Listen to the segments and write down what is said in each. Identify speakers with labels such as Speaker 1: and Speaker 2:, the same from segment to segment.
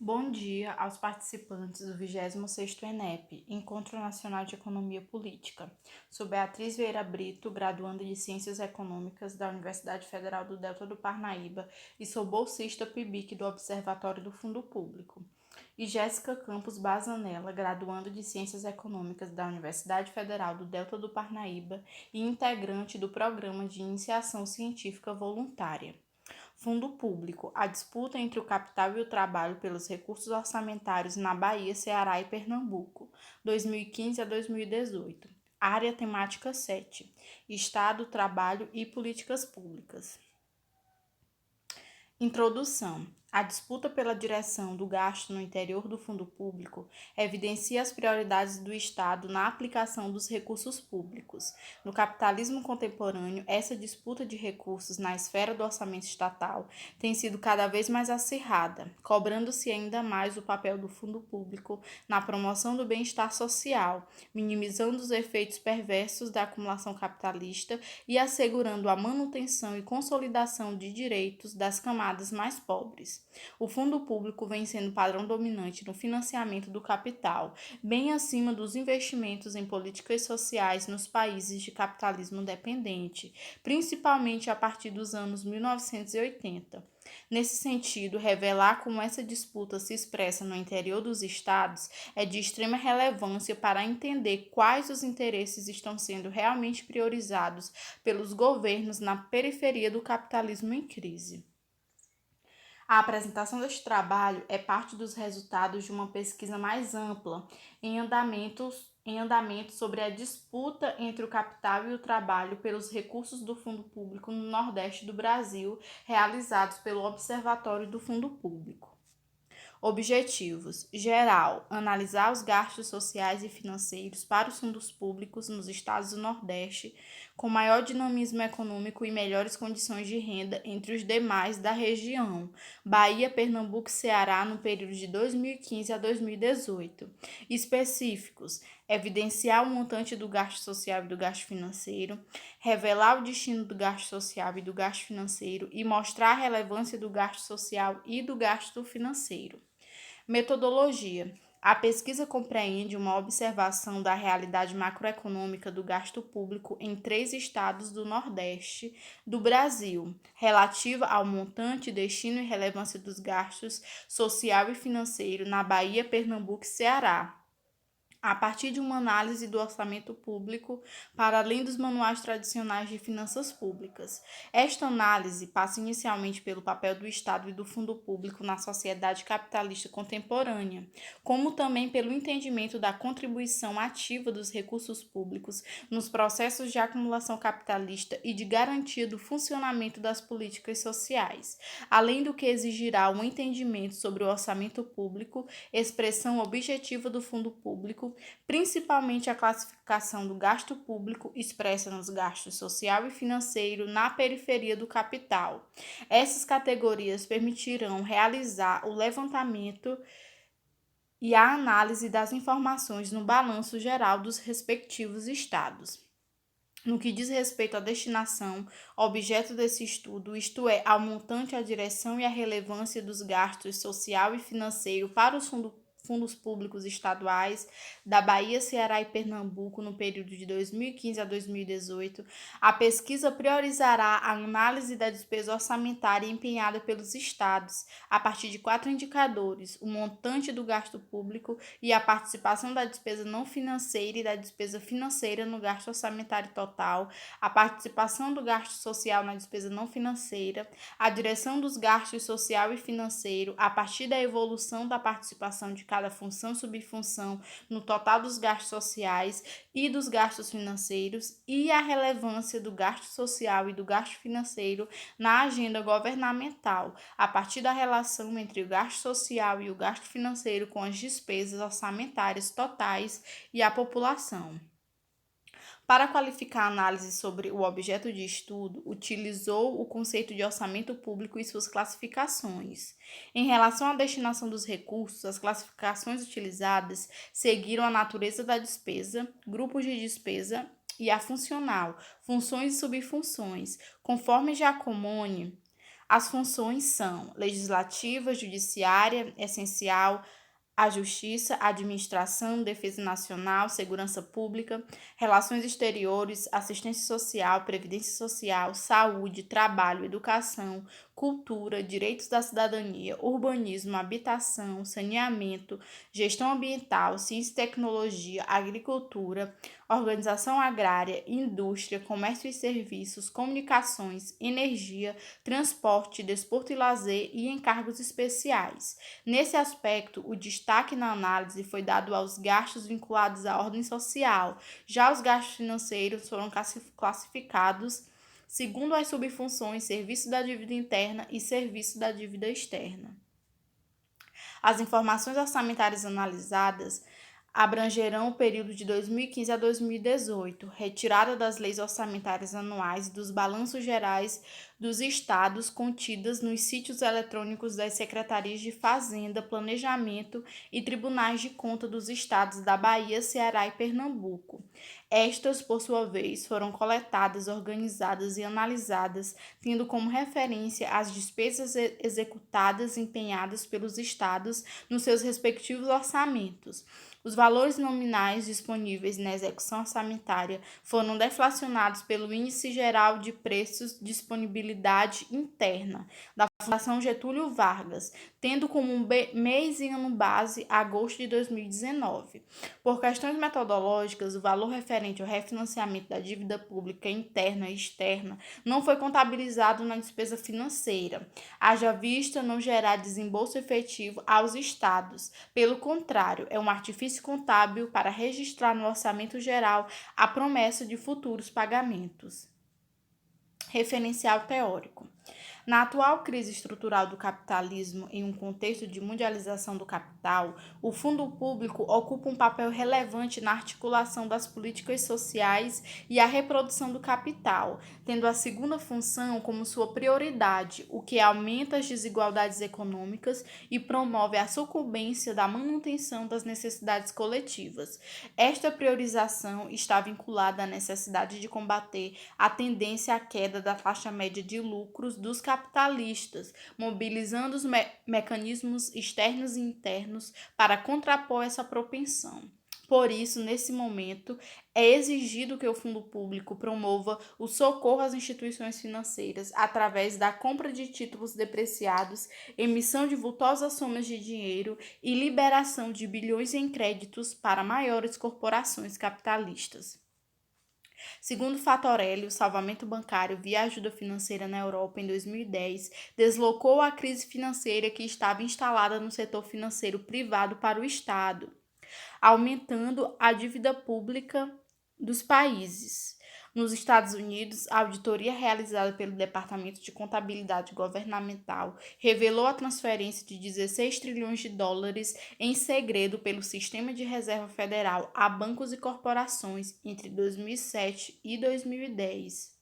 Speaker 1: Bom dia aos participantes do 26º ENEP, Encontro Nacional de Economia Política. Sou Beatriz Vieira Brito, graduanda de Ciências Econômicas da Universidade Federal do Delta do Parnaíba e sou bolsista PIBIC do Observatório do Fundo Público. E Jéssica Campos Bazanella, graduanda de Ciências Econômicas da Universidade Federal do Delta do Parnaíba e integrante do Programa de Iniciação Científica Voluntária. Fundo Público, a disputa entre o capital e o trabalho pelos recursos orçamentários na Bahia, Ceará e Pernambuco, 2015 a 2018. Área temática 7, Estado, Trabalho e Políticas Públicas. Introdução. A disputa pela direção do gasto no interior do fundo público evidencia as prioridades do Estado na aplicação dos recursos públicos. No capitalismo contemporâneo, essa disputa de recursos na esfera do orçamento estatal tem sido cada vez mais acirrada, cobrando-se ainda mais o papel do fundo público na promoção do bem-estar social, minimizando os efeitos perversos da acumulação capitalista e assegurando a manutenção e consolidação de direitos das camadas mais pobres. O fundo público vem sendo padrão dominante no financiamento do capital, bem acima dos investimentos em políticas sociais nos países de capitalismo dependente, principalmente a partir dos anos 1980. Nesse sentido, revelar como essa disputa se expressa no interior dos estados é de extrema relevância para entender quais os interesses estão sendo realmente priorizados pelos governos na periferia do capitalismo em crise. A apresentação deste trabalho é parte dos resultados de uma pesquisa mais ampla em andamento sobre a disputa entre o capital e o trabalho pelos recursos do Fundo Público no Nordeste do Brasil, realizados pelo Observatório do Fundo Público. Objetivos: geral, analisar os gastos sociais e financeiros para os fundos públicos nos estados do Nordeste, com maior dinamismo econômico e melhores condições de renda entre os demais da região, Bahia, Pernambuco e Ceará, no período de 2015 a 2018. Específicos: evidenciar o montante do gasto social e do gasto financeiro, revelar o destino do gasto social e do gasto financeiro e mostrar a relevância do gasto social e do gasto financeiro. Metodologia. A pesquisa compreende uma observação da realidade macroeconômica do gasto público em 3 estados do Nordeste do Brasil, relativa ao montante, destino e relevância dos gastos social e financeiro na Bahia, Pernambuco e Ceará, a partir de uma análise do orçamento público para além dos manuais tradicionais de finanças públicas. Esta análise passa inicialmente pelo papel do Estado e do fundo público na sociedade capitalista contemporânea, como também pelo entendimento da contribuição ativa dos recursos públicos nos processos de acumulação capitalista e de garantia do funcionamento das políticas sociais, além do que exigirá um entendimento sobre o orçamento público, expressão objetiva do fundo público, principalmente a classificação do gasto público expressa nos gastos social e financeiro na periferia do capital. Essas categorias permitirão realizar o levantamento e a análise das informações no balanço geral dos respectivos estados. No que diz respeito à destinação, objeto desse estudo, isto é, ao montante, a direção e a relevância dos gastos social e financeiro para os fundos públicos estaduais da Bahia, Ceará e Pernambuco no período de 2015 a 2018, a pesquisa priorizará a análise da despesa orçamentária empenhada pelos estados, a partir de 4 indicadores: o montante do gasto público e a participação da despesa não financeira e da despesa financeira no gasto orçamentário total, a participação do gasto social na despesa não financeira, a direção dos gastos social e financeiro a partir da evolução da participação de cada função e subfunção no total dos gastos sociais e dos gastos financeiros e a relevância do gasto social e do gasto financeiro na agenda governamental, a partir da relação entre o gasto social e o gasto financeiro com as despesas orçamentárias totais e a população. Para qualificar a análise sobre o objeto de estudo, utilizou o conceito de orçamento público e suas classificações. Em relação à destinação dos recursos, as classificações utilizadas seguiram a natureza da despesa, grupos de despesa e a funcional, funções e subfunções. Conforme Giacomoni, As funções são legislativa, judiciária, essencial, a Justiça, Administração, Defesa Nacional, Segurança Pública, Relações Exteriores, Assistência Social, Previdência Social, Saúde, Trabalho, Educação, Cultura, Direitos da Cidadania, Urbanismo, Habitação, Saneamento, Gestão Ambiental, Ciência e Tecnologia, Agricultura, Organização Agrária, Indústria, Comércio e Serviços, Comunicações, Energia, Transporte, Desporto e Lazer e encargos especiais. Nesse aspecto, o destaque na análise foi dado aos gastos vinculados à ordem social. Já os gastos financeiros foram classificados segundo as subfunções serviço da dívida interna e serviço da dívida externa. As informações orçamentárias analisadas abrangerão o período de 2015 a 2018, retirada das leis orçamentárias anuais e dos balanços gerais dos estados contidas nos sítios eletrônicos das Secretarias de Fazenda, Planejamento e Tribunais de Conta dos estados da Bahia, Ceará e Pernambuco. Estas, por sua vez, foram coletadas, organizadas e analisadas, tendo como referência as despesas executadas e empenhadas pelos estados nos seus respectivos orçamentos. Os valores nominais disponíveis na execução orçamentária foram deflacionados pelo Índice Geral de Preços Disponibilidade Interna da Fundação Getúlio Vargas, tendo como mês e ano base agosto de 2019. Por questões metodológicas, o valor referente ao refinanciamento da dívida pública interna e externa não foi contabilizado na despesa financeira, haja vista não gerar desembolso efetivo aos estados. Pelo contrário, é um artifício contábil para registrar no orçamento geral a promessa de futuros pagamentos. Referencial teórico. Na atual crise estrutural do capitalismo, em um contexto de mundialização do capital, o fundo público ocupa um papel relevante na articulação das políticas sociais e a reprodução do capital, tendo a segunda função como sua prioridade, o que aumenta as desigualdades econômicas e promove a sucumbência da manutenção das necessidades coletivas. Esta priorização está vinculada à necessidade de combater a tendência à queda da faixa média de lucros dos capitalistas, mobilizando os mecanismos externos e internos para contrapor essa propensão. Por isso, nesse momento, é exigido que o fundo público promova o socorro às instituições financeiras através da compra de títulos depreciados, emissão de vultosas somas de dinheiro e liberação de bilhões em créditos para maiores corporações capitalistas. Segundo Fatorelli, o salvamento bancário via ajuda financeira na Europa em 2010 deslocou a crise financeira que estava instalada no setor financeiro privado para o Estado, aumentando a dívida pública dos países. Nos Estados Unidos, a auditoria realizada pelo Departamento de Contabilidade Governamental revelou a transferência de 16 trilhões de dólares em segredo pelo Sistema de Reserva Federal a bancos e corporações entre 2007 e 2010.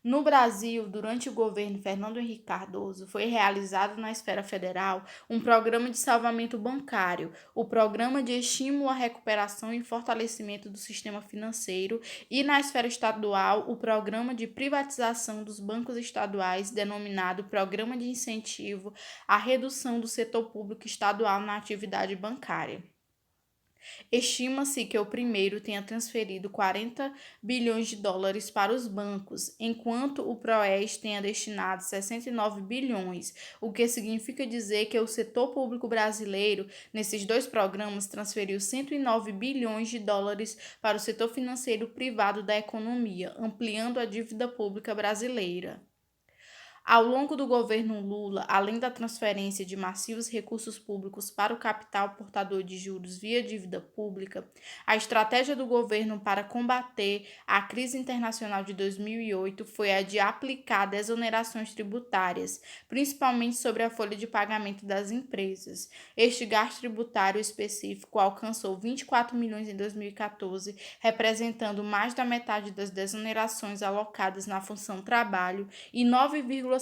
Speaker 1: No Brasil, durante o governo Fernando Henrique Cardoso, foi realizado na esfera federal um programa de salvamento bancário, o Programa de Estímulo à Recuperação e Fortalecimento do Sistema Financeiro, e na esfera estadual, o Programa de Privatização dos Bancos Estaduais, denominado Programa de Incentivo à Redução do Setor Público Estadual na Atividade Bancária. Estima-se que o primeiro tenha transferido 40 bilhões de dólares para os bancos, enquanto o PROES tenha destinado 69 bilhões, o que significa dizer que o setor público brasileiro, nesses dois programas, transferiu 109 bilhões de dólares para o setor financeiro privado da economia, ampliando a dívida pública brasileira. Ao longo do governo Lula, além da transferência de massivos recursos públicos para o capital portador de juros via dívida pública, a estratégia do governo para combater a crise internacional de 2008 foi a de aplicar desonerações tributárias, principalmente sobre a folha de pagamento das empresas. Este gasto tributário específico alcançou 24 milhões em 2014, representando mais da metade das desonerações alocadas na função trabalho e 9,64%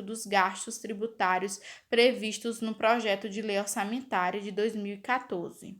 Speaker 1: dos gastos tributários previstos no projeto de lei orçamentária de 2014.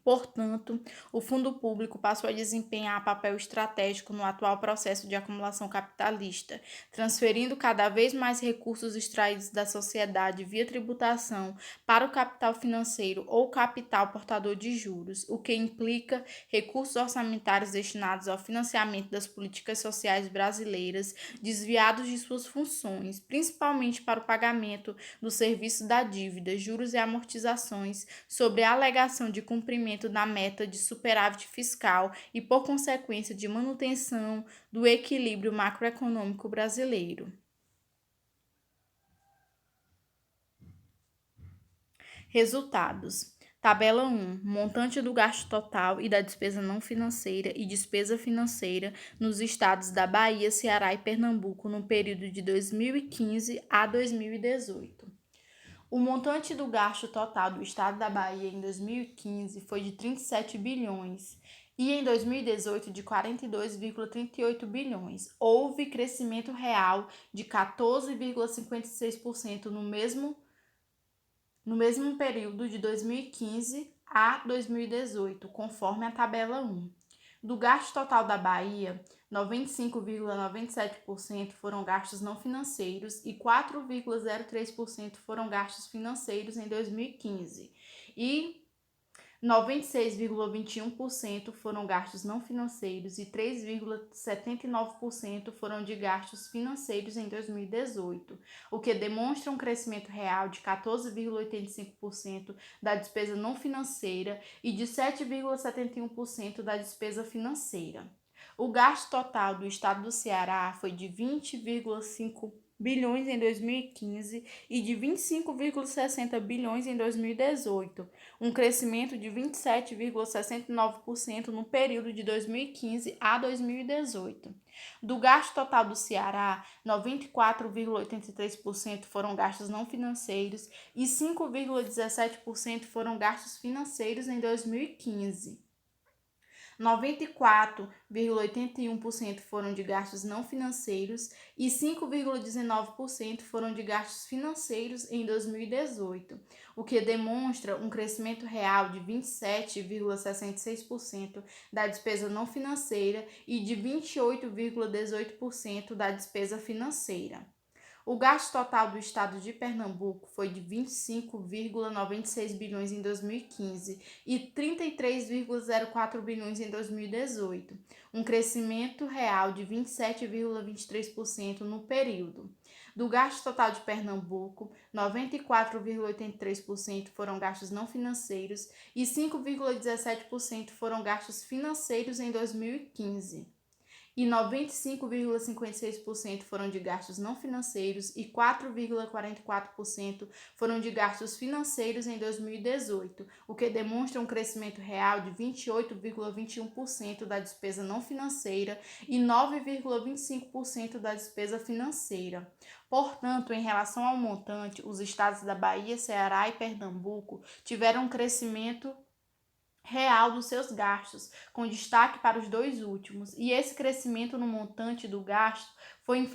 Speaker 1: Portanto, o fundo público passou a desempenhar papel estratégico no atual processo de acumulação capitalista, transferindo cada vez mais recursos extraídos da sociedade via tributação para o capital financeiro ou capital portador de juros, o que implica recursos orçamentários destinados ao financiamento das políticas sociais brasileiras desviados de suas funções, principalmente para o pagamento do serviço da dívida, juros e amortizações, sobre a alegação de cumprimento da meta de superávit fiscal e, por consequência, de manutenção do equilíbrio macroeconômico brasileiro. Resultados. Tabela 1. Montante do gasto total e da despesa não financeira e despesa financeira nos estados da Bahia, Ceará e Pernambuco no período de 2015 a 2018. O montante do gasto total do estado da Bahia em 2015 foi de 37 bilhões e em 2018 de 42,38 bilhões. Houve crescimento real de 14,56% no mesmo período de 2015 a 2018, conforme a tabela 1. Do gasto total da Bahia, 95,97% foram gastos não financeiros e 4,03% foram gastos financeiros em 2015. E 96,21% foram gastos não financeiros e 3,79% foram de gastos financeiros em 2018, o que demonstra um crescimento real de 14,85% da despesa não financeira e de 7,71% da despesa financeira. O gasto total do estado do Ceará foi de 20,5 bilhões em 2015 e de 25,60 bilhões em 2018, um crescimento de 27,69% no período de 2015 a 2018. Do gasto total do Ceará, 94,83% foram gastos não financeiros e 5,17% foram gastos financeiros em 2015. 94,81% foram de gastos não financeiros e 5,19% foram de gastos financeiros em 2018, o que demonstra um crescimento real de 27,66% da despesa não financeira e de 28,18% da despesa financeira. O gasto total do estado de Pernambuco foi de 25,96 bilhões em 2015 e 33,04 bilhões em 2018, um crescimento real de 27,23% no período. Do gasto total de Pernambuco, 94,83% foram gastos não financeiros e 5,17% foram gastos financeiros em 2015. E 95,56% foram de gastos não financeiros e 4,44% foram de gastos financeiros em 2018, o que demonstra um crescimento real de 28,21% da despesa não financeira e 9,25% da despesa financeira. Portanto, em relação ao montante, os estados da Bahia, Ceará e Pernambuco tiveram um crescimento real dos seus gastos, com destaque para os dois últimos, e esse crescimento no montante do gasto foi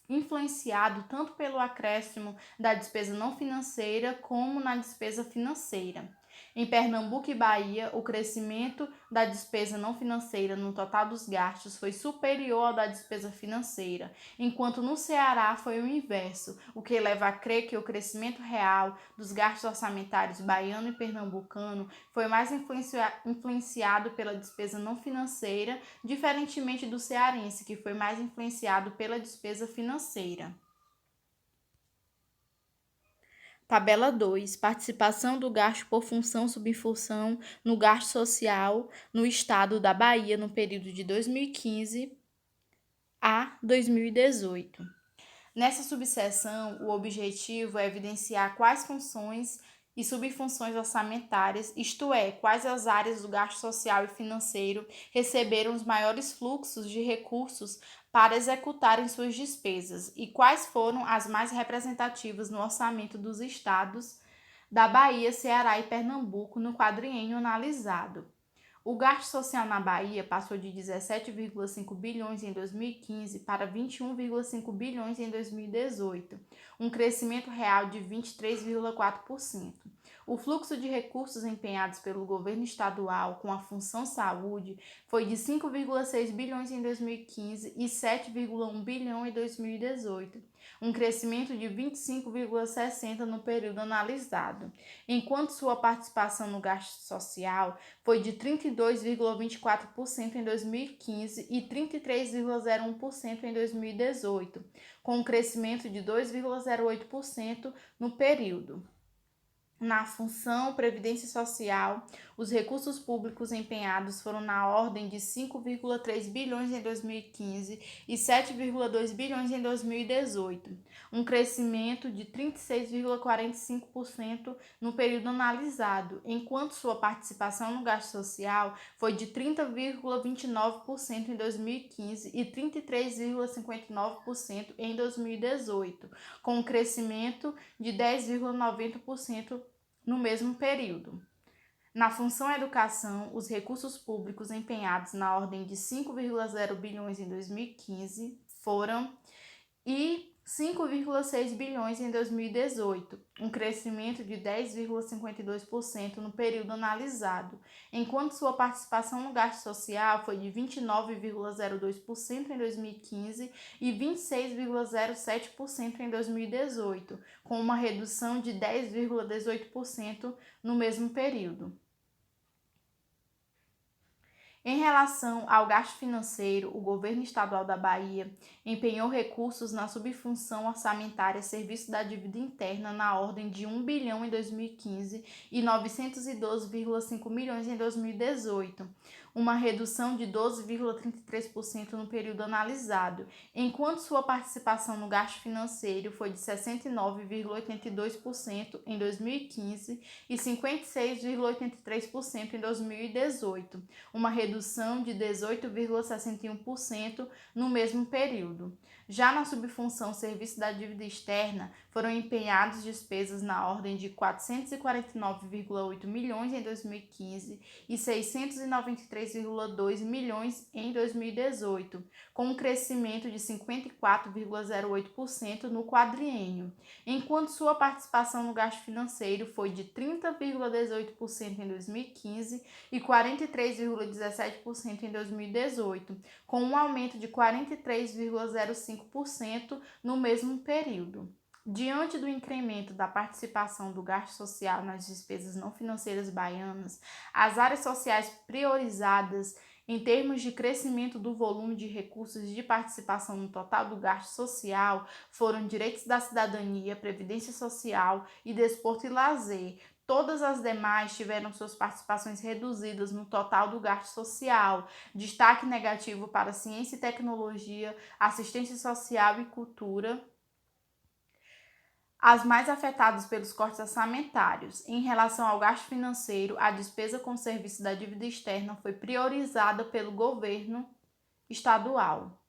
Speaker 1: influenciado tanto pelo acréscimo da despesa não financeira como na despesa financeira. Em Pernambuco e Bahia, o crescimento da despesa não financeira no total dos gastos foi superior ao da despesa financeira, enquanto no Ceará foi o inverso, o que leva a crer que o crescimento real dos gastos orçamentários baiano e pernambucano foi mais influenciado pela despesa não financeira, diferentemente do cearense, que foi mais influenciado pela despesa financeira. Tabela 2. Participação do gasto por função subfunção no gasto social no estado da Bahia no período de 2015 a 2018. Nessa subseção, o objetivo é evidenciar quais funções e subfunções orçamentárias, isto é, quais as áreas do gasto social e financeiro receberam os maiores fluxos de recursos para executarem suas despesas e quais foram as mais representativas no orçamento dos estados da Bahia, Ceará e Pernambuco no quadriênio analisado. O gasto social na Bahia passou de 17,5 bilhões em 2015 para 21,5 bilhões em 2018, um crescimento real de 23,4%. O fluxo de recursos empenhados pelo governo estadual com a função saúde foi de 5,6 bilhões em 2015 e 7,1 bilhão em 2018, um crescimento de 25,60% no período analisado, enquanto sua participação no gasto social foi de 32,24% em 2015 e 33,01% em 2018, com um crescimento de 2,08% no período. Na função Previdência Social, os recursos públicos empenhados foram na ordem de 5,3 bilhões em 2015 e 7,2 bilhões em 2018, um crescimento de 36,45% no período analisado, enquanto sua participação no gasto social foi de 30,29% em 2015 e 33,59% em 2018, com um crescimento de 10,90% no mesmo período. Na função educação, os recursos públicos empenhados na ordem de 5,0 bilhões em 2015 foram e 5,6 bilhões em 2018, um crescimento de 10,52% no período analisado, enquanto sua participação no gasto social foi de 29,02% em 2015 e 26,07% em 2018, com uma redução de 10,18% no mesmo período. Em relação ao gasto financeiro, o governo estadual da Bahia empenhou recursos na subfunção orçamentária Serviço da Dívida Interna na ordem de 1 bilhão em 2015 e 912,5 milhões em 2018, uma redução de 12,33% no período analisado, enquanto sua participação no gasto financeiro foi de 69,82% em 2015 e 56,83% em 2018, uma redução de 18,61% no mesmo período. Já na subfunção Serviço da Dívida Externa, foram empenhadas despesas na ordem de 449,8 milhões em 2015 e 693,2 milhões em 2018, com um crescimento de 54,08% no quadriênio, enquanto sua participação no gasto financeiro foi de 30,18% em 2015 e 43,17% em 2018, com um aumento de 43,05% no mesmo período. Diante do incremento da participação do gasto social nas despesas não financeiras baianas, as áreas sociais priorizadas em termos de crescimento do volume de recursos de participação no total do gasto social foram direitos da cidadania, previdência social e desporto e lazer. Todas as demais tiveram suas participações reduzidas no total do gasto social. Destaque negativo para ciência e tecnologia, assistência social e cultura, as mais afetadas pelos cortes orçamentários. Em relação ao gasto financeiro, a despesa com serviço da dívida externa foi priorizada pelo governo estadual.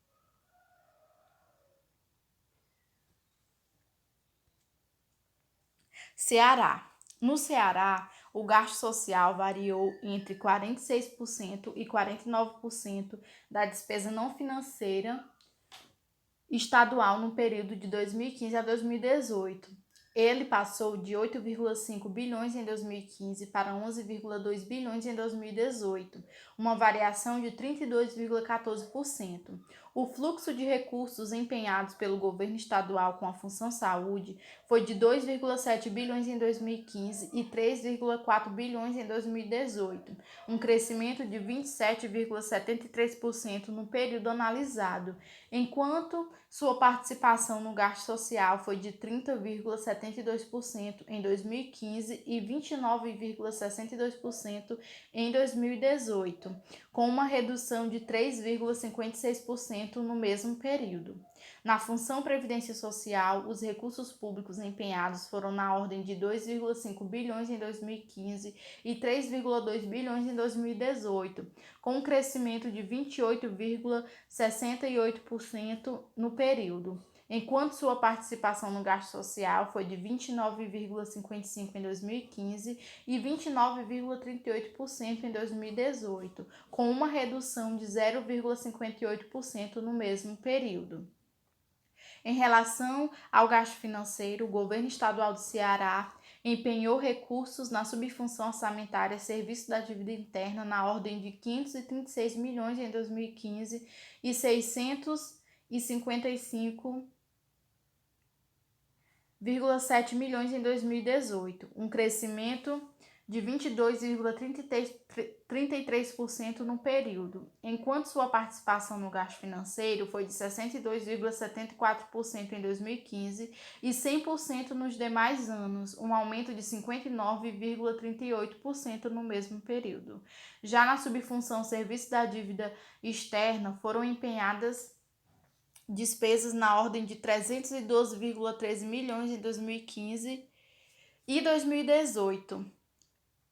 Speaker 1: Ceará. No Ceará, o gasto social variou entre 46% e 49% da despesa não financeira estadual no período de 2015 a 2018. Ele passou de 8,5 bilhões em 2015 para 11,2 bilhões em 2018, uma variação de 32,14%. O fluxo de recursos empenhados pelo governo estadual com a função saúde foi de 2,7 bilhões em 2015 e 3,4 bilhões em 2018, um crescimento de 27,73% no período analisado, enquanto sua participação no gasto social foi de 30,72% em 2015 e 29,62% em 2018, com uma redução de 3,56% no mesmo período. Na função Previdência Social, os recursos públicos empenhados foram na ordem de 2,5 bilhões em 2015 e 3,2 bilhões em 2018, com um crescimento de 28,68% no período, enquanto sua participação no gasto social foi de 29,55% em 2015 e 29,38% em 2018, com uma redução de 0,58% no mesmo período. Em relação ao gasto financeiro, o governo estadual do Ceará empenhou recursos na subfunção orçamentária Serviço da Dívida Interna na ordem de 536 milhões em 2015 e 655,7 milhões em 2018, um crescimento de 22,33% no período, enquanto sua participação no gasto financeiro foi de 62,74% em 2015 e 100% nos demais anos, um aumento de 59,38% no mesmo período. Já na subfunção Serviço da Dívida Externa, foram empenhadas despesas na ordem de 312,13 milhões em 2015 e 2018.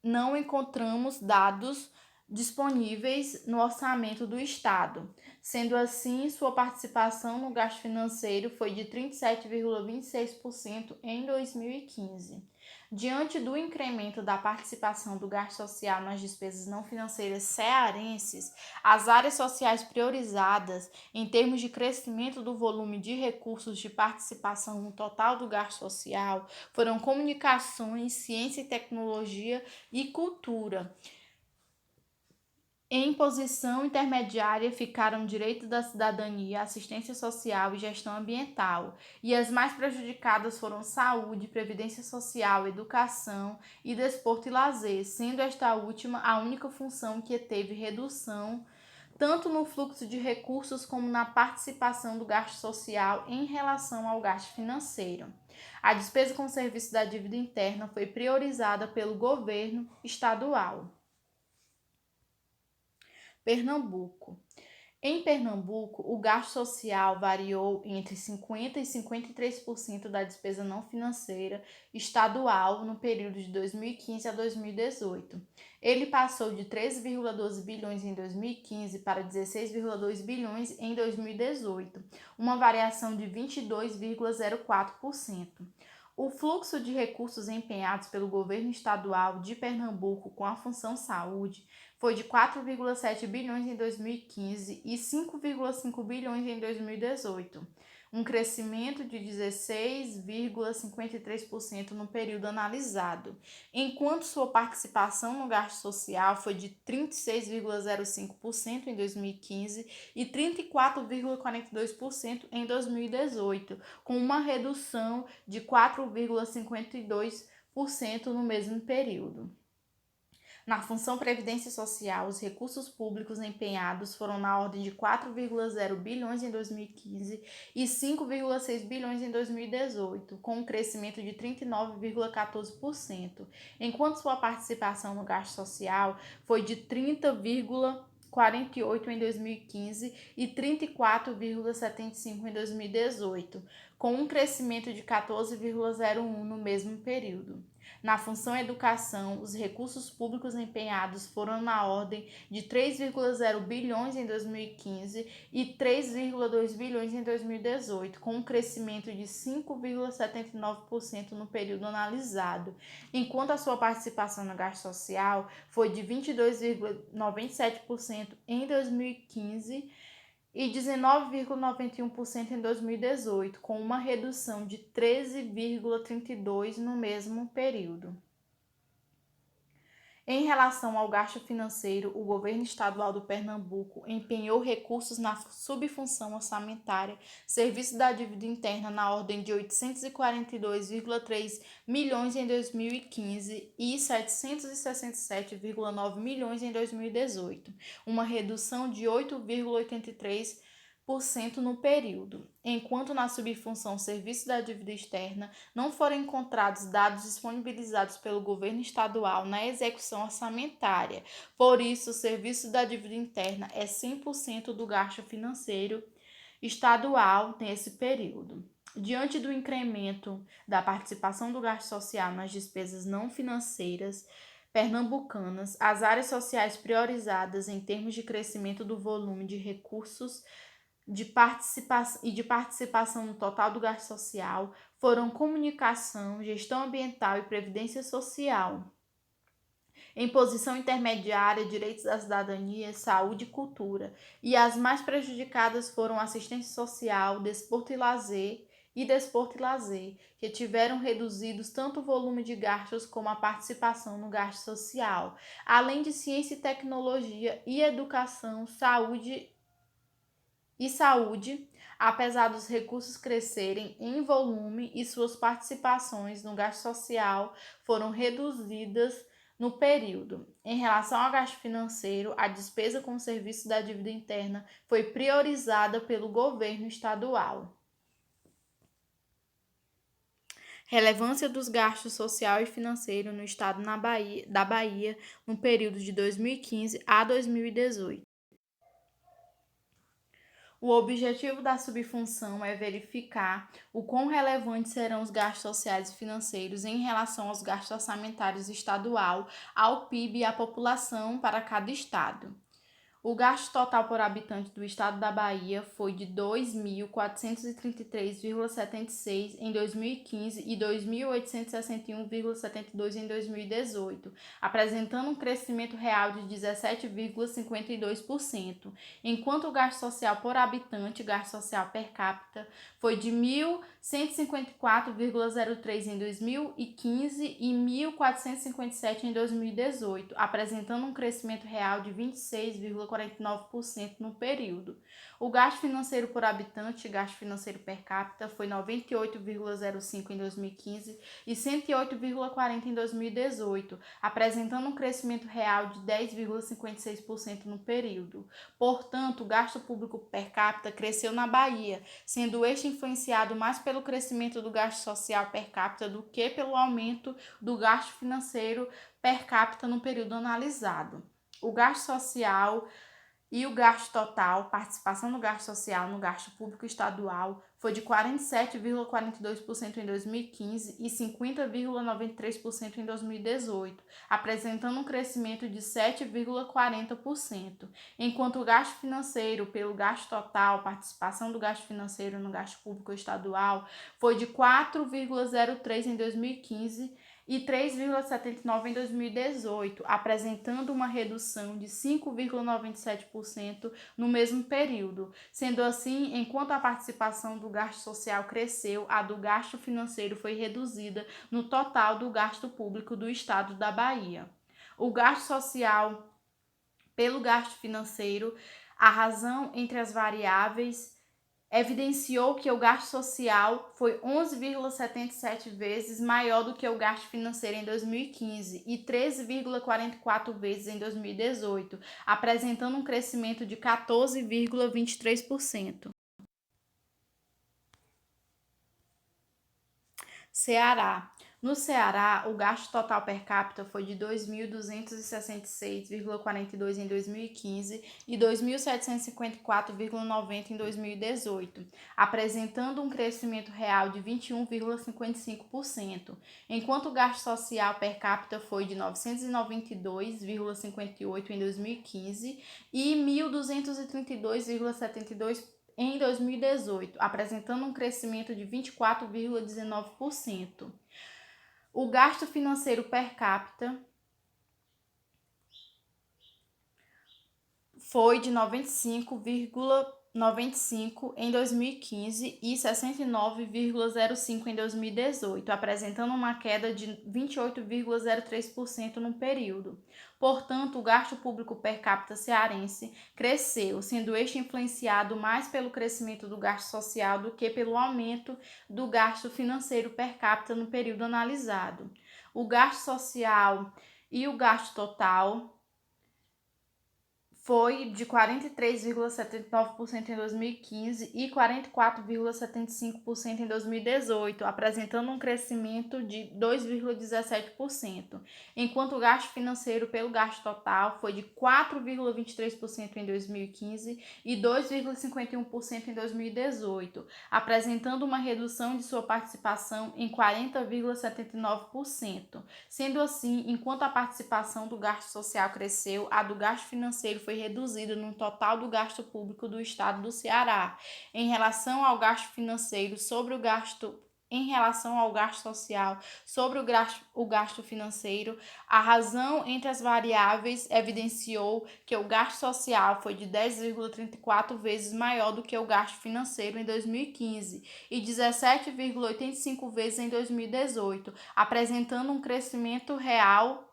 Speaker 1: Não encontramos dados disponíveis no orçamento do Estado. Sendo assim, sua participação no gasto financeiro foi de 37,26% em 2015. Diante do incremento da participação do gasto social nas despesas não financeiras cearenses, as áreas sociais priorizadas em termos de crescimento do volume de recursos de participação no total do gasto social foram comunicações, ciência e tecnologia e cultura. Em posição intermediária ficaram direito da cidadania, assistência social e gestão ambiental, e as mais prejudicadas foram saúde, previdência social, educação e desporto e lazer, sendo esta última a única função que teve redução tanto no fluxo de recursos como na participação do gasto social em relação ao gasto financeiro. A despesa com o serviço da dívida interna foi priorizada pelo governo estadual. Pernambuco. Em Pernambuco, o gasto social variou entre 50% e 53% da despesa não financeira estadual no período de 2015 a 2018. Ele passou de 13,12 bilhões em 2015 para 16,2 bilhões em 2018, uma variação de 22,04%. O fluxo de recursos empenhados pelo governo estadual de Pernambuco com a função saúde foi de 4,7 bilhões em 2015 e 5,5 bilhões em 2018, um crescimento de 16,53% no período analisado, enquanto sua participação no gasto social foi de 36,05% em 2015 e 34,42% em 2018, com uma redução de 4,52% no mesmo período. Na função Previdência Social, os recursos públicos empenhados foram na ordem de 4,0 bilhões em 2015 e 5,6 bilhões em 2018, com um crescimento de 39,14%, enquanto sua participação no gasto social foi de 30,48 em 2015 e 34,75 em 2018, com um crescimento de 14,01 no mesmo período. Na função educação, os recursos públicos empenhados foram na ordem de 3,0 bilhões em 2015 e 3,2 bilhões em 2018, com um crescimento de 5,79% no período analisado, enquanto a sua participação no gasto social foi de 22,97% em 2015 e 19,91% em 2018, com uma redução de 13,32% no mesmo período. Em relação ao gasto financeiro, o governo estadual do Pernambuco empenhou recursos na subfunção orçamentária Serviço da Dívida Interna na ordem de 842,3 milhões em 2015 e 767,9 milhões em 2018, uma redução de 8,83% no período, enquanto na subfunção Serviço da Dívida Externa não foram encontrados dados disponibilizados pelo governo estadual na execução orçamentária. Por isso, o Serviço da Dívida Interna é 100% do gasto financeiro estadual nesse período. Diante do incremento da participação do gasto social nas despesas não financeiras pernambucanas, as áreas sociais priorizadas em termos de crescimento do volume de recursos de participação no total do gasto social foram comunicação, gestão ambiental e previdência social. Em posição intermediária, direitos da cidadania, saúde e cultura, e as mais prejudicadas foram assistência social, desporto e lazer e desporto e lazer, que tiveram reduzidos tanto o volume de gastos como a participação no gasto social, além de ciência e tecnologia e educação, saúde, apesar dos recursos crescerem em volume e suas participações no gasto social foram reduzidas no período. Em relação ao gasto financeiro, a despesa com o serviço da dívida interna foi priorizada pelo governo estadual. Relevância dos gastos social e financeiro no estado da Bahia no período de 2015 a 2018. O objetivo da subfunção é verificar o quão relevantes serão os gastos sociais e financeiros em relação aos gastos orçamentários estadual, ao PIB e à população para cada estado. O gasto total por habitante do estado da Bahia foi de R$ 2.433,76 em 2015 e R$ 2.861,72 em 2018, apresentando um crescimento real de 17,52%, enquanto o gasto social por habitante, gasto social per capita, foi de R$ 1.154,03 em 2015 e R$ 1.457 em 2018, apresentando um crescimento real de 26,49% no período. O gasto financeiro por habitante, gasto financeiro per capita, foi 98,05 em 2015 e 108,40 em 2018, apresentando um crescimento real de 10,56% no período. Portanto, o gasto público per capita cresceu na Bahia, sendo este influenciado mais pelo crescimento do gasto social per capita do que pelo aumento do gasto financeiro per capita no período analisado. O gasto social e o gasto total, participação do gasto social no gasto público estadual, foi de 47,42% em 2015 e 50,93% em 2018, apresentando um crescimento de 7,40%, enquanto o gasto financeiro pelo gasto total, participação do gasto financeiro no gasto público estadual, foi de 4,03% em 2015 e 3,79% em 2018, apresentando uma redução de 5,97% no mesmo período. Sendo assim, enquanto a participação do gasto social cresceu, a do gasto financeiro foi reduzida no total do gasto público do estado da Bahia. O gasto social pelo gasto financeiro, a razão entre as variáveis evidenciou que o gasto social foi 11,77 vezes maior do que o gasto financeiro em 2015 e 13,44 vezes em 2018, apresentando um crescimento de 14,23%. Ceará. No Ceará, o gasto total per capita foi de R$ 2.266,42 em 2015 e R$ 2.754,90 em 2018, apresentando um crescimento real de 21,55%, enquanto o gasto social per capita foi de R$ 992,58 em 2015 e R$ 1.232,72 em 2018, apresentando um crescimento de 24,19%. O gasto financeiro per capita foi de 95,95 em 2015 e 69,05 em 2018, apresentando uma queda de 28,03% no período. Portanto, o gasto público per capita cearense cresceu, sendo este influenciado mais pelo crescimento do gasto social do que pelo aumento do gasto financeiro per capita no período analisado. O gasto social e o gasto total foi de 43,79% em 2015 e 44,75% em 2018, apresentando um crescimento de 2,17%, enquanto o gasto financeiro pelo gasto total foi de 4,23% em 2015 e 2,51% em 2018, apresentando uma redução de sua participação em 40,79%. Sendo assim, enquanto a participação do gasto social cresceu, a do gasto financeiro foi reduzida no total do gasto público do estado do Ceará. Em relação ao gasto financeiro sobre o gasto em relação ao gasto social sobre o gasto financeiro, a razão entre as variáveis evidenciou que o gasto social foi de 10,34 vezes maior do que o gasto financeiro em 2015 e 17,85 vezes em 2018, apresentando um crescimento real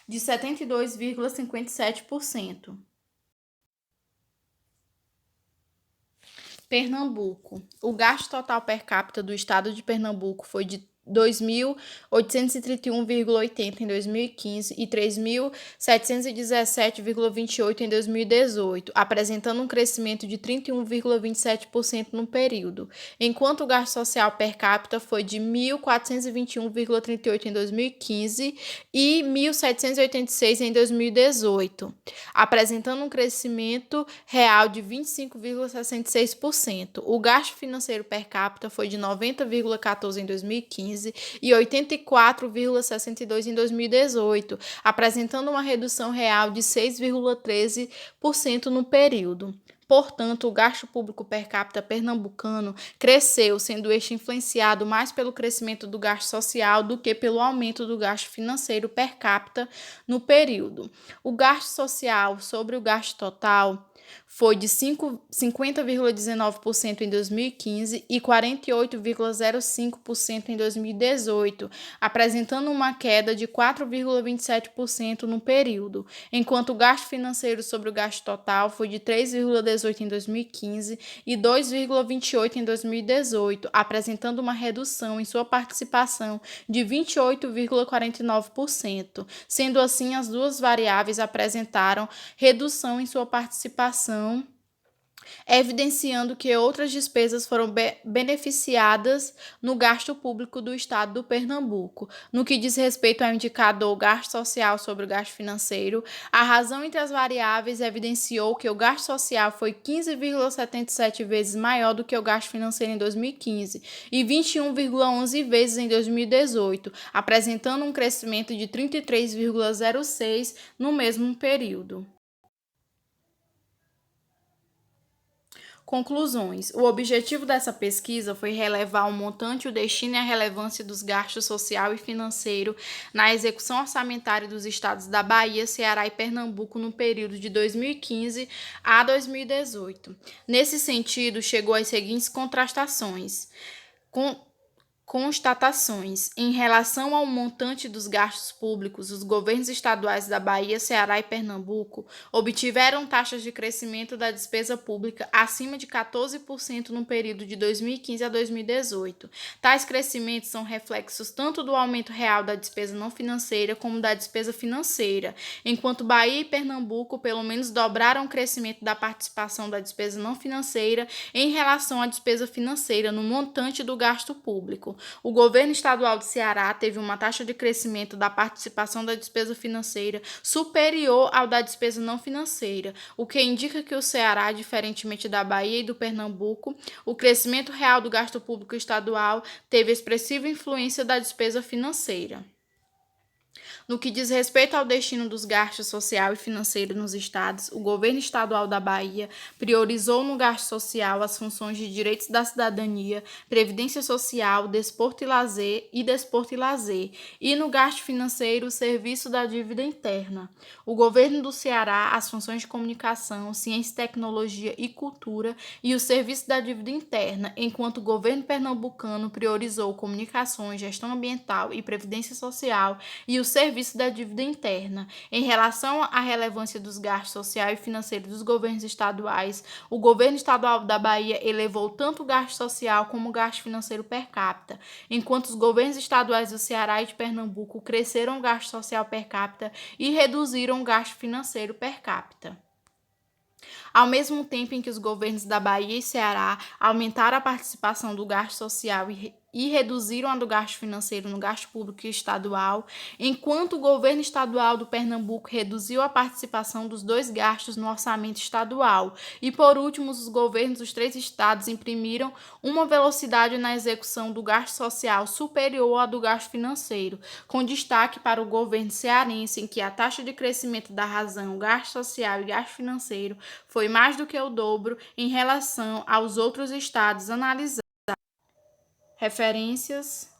Speaker 1: de 72,57%. Pernambuco. O gasto total per capita do estado de Pernambuco foi de 2.831,80 em 2015 e 3.717,28 em 2018, apresentando um crescimento de 31,27% no período, enquanto o gasto social per capita foi de 1.421,38 em 2015 e 1.786 em 2018, apresentando um crescimento real de 25,66%. O gasto financeiro per capita foi de 90,14 em 2015 e 84,62 em 2018, apresentando uma redução real de 6,13% no período. Portanto, o gasto público per capita pernambucano cresceu, sendo este influenciado mais pelo crescimento do gasto social do que pelo aumento do gasto financeiro per capita no período. O gasto social sobre o gasto total foi de 50,19% em 2015 e 48,05% em 2018, apresentando uma queda de 4,27% no período, enquanto o gasto financeiro sobre o gasto total foi de 3,18% em 2015 e 2,28% em 2018, apresentando uma redução em sua participação de 28,49%. Sendo assim, as duas variáveis apresentaram redução em sua participação, evidenciando que outras despesas foram beneficiadas no gasto público do estado do Pernambuco. No que diz respeito ao indicador gasto social sobre o gasto financeiro, a razão entre as variáveis evidenciou que o gasto social foi 15,77 vezes maior do que o gasto financeiro em 2015 e 21,11 vezes em 2018, apresentando um crescimento de 33,06 no mesmo período. Conclusões. O objetivo dessa pesquisa foi relevar o montante, o destino e a relevância dos gastos social e financeiro na execução orçamentária dos estados da Bahia, Ceará e Pernambuco no período de 2015 a 2018. Nesse sentido, chegou às seguintes constatações. Em relação ao montante dos gastos públicos, os governos estaduais da Bahia, Ceará e Pernambuco obtiveram taxas de crescimento da despesa pública acima de 14% no período de 2015 a 2018. Tais crescimentos são reflexos tanto do aumento real da despesa não financeira como da despesa financeira, enquanto Bahia e Pernambuco pelo menos dobraram o crescimento da participação da despesa não financeira em relação à despesa financeira no montante do gasto público. O governo estadual do Ceará teve uma taxa de crescimento da participação da despesa financeira superior ao da despesa não financeira, o que indica que o Ceará, diferentemente da Bahia e do Pernambuco, o crescimento real do gasto público estadual teve expressiva influência da despesa financeira. No que diz respeito ao destino dos gastos social e financeiro nos estados, o governo estadual da Bahia priorizou no gasto social as funções de direitos da cidadania, previdência social, desporto e lazer, e no gasto financeiro o serviço da dívida interna. O governo do Ceará as funções de comunicação, ciência e tecnologia e cultura e o serviço da dívida interna, enquanto o governo pernambucano priorizou comunicações, gestão ambiental e previdência social e o serviço da dívida interna. Em relação à relevância dos gastos social e financeiro dos governos estaduais, o governo estadual da Bahia elevou tanto o gasto social como o gasto financeiro per capita, enquanto os governos estaduais do Ceará e de Pernambuco cresceram o gasto social per capita e reduziram o gasto financeiro per capita. Ao mesmo tempo em que os governos da Bahia e Ceará aumentaram a participação do gasto social e reduziram a do gasto financeiro no gasto público estadual, enquanto o governo estadual do Pernambuco reduziu a participação dos dois gastos no orçamento estadual. E, por último, os governos dos três estados imprimiram uma velocidade na execução do gasto social superior à do gasto financeiro, com destaque para o governo cearense, em que a taxa de crescimento da razão, gasto social e gasto financeiro foi mais do que o dobro em relação aos outros estados analisados. Referências